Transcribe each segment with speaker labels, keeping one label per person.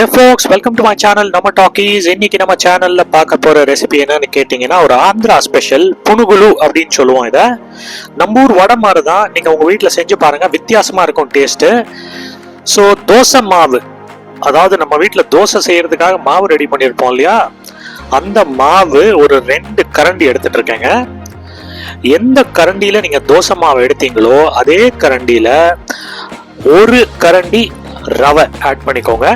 Speaker 1: Hey folks, welcome to my channel நம்ம talkies. இன்னைக்கு நம்ம சேனல்ல பார்க்க போற ரெசிபி என்னன்னு கேட்டீங்கன்னா ஒரு ஆந்திரா ஸ்பெஷல் புனுகுலு அப்படின்னு சொல்லுவோம். இதை நம்ம ஊர் வடை மாதிரி தான், நீங்க உங்க வீட்டுல செஞ்சு பாருங்க, வித்தியாசமா இருக்கும் டேஸ்ட். ஸோ தோசை மாவு, அதாவது நம்ம வீட்டுல தோசை செய்யறதுக்காக மாவு ரெடி பண்ணியிருப்போம் இல்லையா, அந்த மாவு ஒரு 2 கரண்டி எடுத்துட்டு இருக்கேங்க. எந்த கரண்டியில நீங்க தோசை மாவு எடுத்தீங்களோ அதே கரண்டியில 1 கரண்டி ரவை ஆட் பண்ணிக்கோங்க.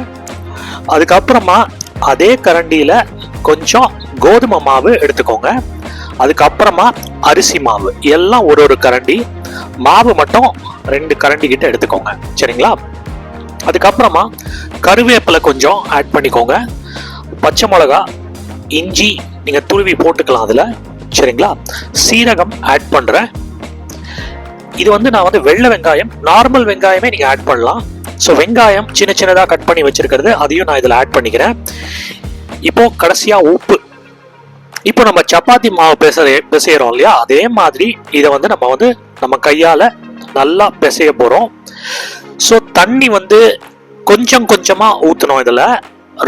Speaker 1: அதுக்கப்புறமா அதே கரண்டியில கொஞ்சம் கோதுமை மாவு எடுத்துக்கோங்க. அதுக்கப்புறமா அரிசி மாவு, எல்லாம் ஒரு கரண்டி, மாவு மட்டும் 2 கரண்டி கிட்ட எடுத்துக்கோங்க. சரிங்களா? அதுக்கப்புறமா கருவேப்பிலை கொஞ்சம் ஆட் பண்ணிக்கோங்க. பச்சை மிளகா, இஞ்சி நீங்க துருவி போட்டுக்கலாம் அதுல. சரிங்களா? சீரகம் ஆட் பண்றேன். இது நான் வெள்ளை வெங்காயம், நார்மல் வெங்காயமே நீங்க ஆட் பண்ணலாம். ஸோ வெங்காயம் சின்ன சின்னதாக கட் பண்ணி வச்சிருக்கிறது, அதையும் நான் இதில் ஆட் பண்ணிக்கிறேன். இப்போ கடைசியா உப்பு. இப்போ நம்ம சப்பாத்தி மாவு பிசைகிறோம் இல்லையா, அதே மாதிரி இதை நம்ம கையால நல்லா பிசைய போறோம். ஸோ தண்ணி கொஞ்சம் கொஞ்சமா ஊற்றணும். இதில்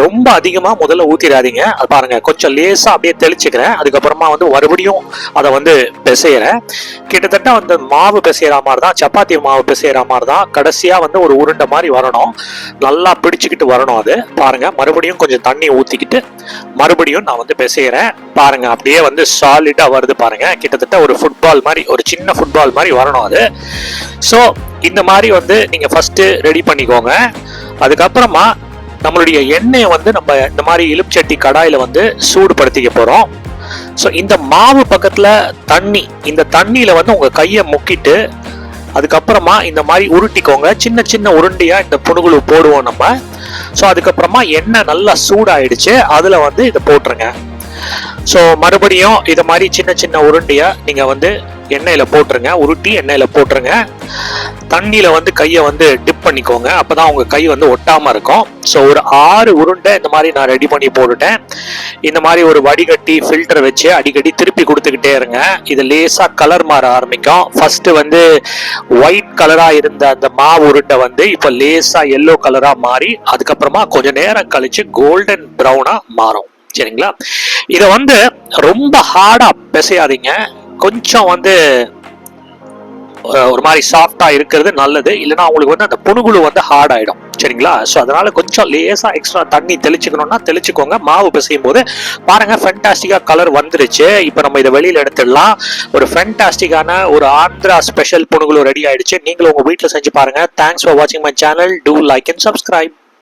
Speaker 1: ரொம்ப அதிகமா முதல்ல ஊத்திடாதீங்க. அது பாருங்க, கொஞ்சம் லேசா அப்படியே தெளிச்சுக்கிறேன். அதுக்கப்புறமா மறுபடியும் அதை பிசைகிறேன். கிட்டத்தட்ட மாவு பிசைகிற மாதிரி தான், சப்பாத்தி மாவு பிசைகிற மாதிரி தான். கடைசியா ஒரு உருண்டை மாதிரி வரணும், நல்லா பிடிச்சுக்கிட்டு வரணும். அது பாருங்க, மறுபடியும் கொஞ்சம் தண்ணி ஊத்திக்கிட்டு மறுபடியும் நான் பிசைகிறேன். பாருங்க, அப்படியே சாலிடா வருது பாருங்க. கிட்டத்தட்ட ஒரு ஃபுட்பால் மாதிரி, ஒரு சின்ன ஃபுட்பால் மாதிரி வரணும் அது. ஸோ இந்த மாதிரி நீங்க ஃபர்ஸ்ட் ரெடி பண்ணிக்கோங்க. அதுக்கப்புறமா நம்மளுடைய எண்ணெயை நம்ம இந்த மாதிரி இலுமிச்சட்டி கடாயில சூடுபடுத்திக்க போறோம். ஸோ இந்த மாவு பக்கத்துல தண்ணி, இந்த தண்ணியில உங்க கையை முக்கிட்டு அதுக்கப்புறமா இந்த மாதிரி உருட்டிக்கோங்க. சின்ன சின்ன உருண்டையா இந்த புனுகுலு போடுவோம் நம்ம. ஸோ அதுக்கப்புறமா எண்ணெய் நல்லா சூடாயிடுச்சு, அதுல இதை போட்டுருங்க. ஸோ மறுபடியும் இதை மாதிரி சின்ன சின்ன உருண்டையா நீங்க எண்ணெயில போட்டுருங்க, உருட்டி எண்ணெயில போட்டுருங்க. தண்ணியில கையை டிப் பண்ணிக்கோங்க, அப்பதான் உங்க கை ஒட்டாம இருக்கும். ஸோ ஒரு 6 உருண்டை இந்த மாதிரி நான் ரெடி பண்ணி போட்டுட்டேன். இந்த மாதிரி ஒரு வடிகட்டி ஃபில்டர் வச்சு அடிக்கடி திருப்பி கொடுத்துக்கிட்டே இருங்க. இது லேசா கலர் மாற ஆரம்பிக்கும். ஃபர்ஸ்ட் ஒயிட் கலரா இருந்த அந்த மாவு உருண்டை இப்ப லேசா எல்லோ கலரா மாறி அதுக்கப்புறமா கொஞ்ச நேரம் கழிச்சு கோல்டன் ப்ரௌனா மாறும். சரிங்களா? இத ரொம்ப ஹார்டா பிசையாதீங்க, கொஞ்சம் ஒரு மாதிரி சாஃப்டா இருக்கிறது நல்லது. இல்லைன்னா உங்களுக்கு அந்த புனுகுலு ஹார்ட் ஆயிடும். சரிங்களா? ஸோ அதனால கொஞ்சம் லேசா எக்ஸ்ட்ரா தண்ணி தெளிச்சுக்கணும்னா தெளிச்சுக்கோங்க. மாவு பிசையும் போது பாருங்க, ஃபென்டாஸ்டிக்கா கலர் வந்துருச்சு. இப்போ நம்ம இதை வெளியில எடுத்துடலாம். ஒரு ஃபென்டாஸ்டிக்கான ஒரு ஆந்திரா ஸ்பெஷல் புனுகுலு ரெடி ஆயிடுச்சு. நீங்களும் உங்க வீட்டில் செஞ்சு பாருங்க. தேங்க்ஸ் ஃபார் வாட்சிங் my channel. Do like and subscribe.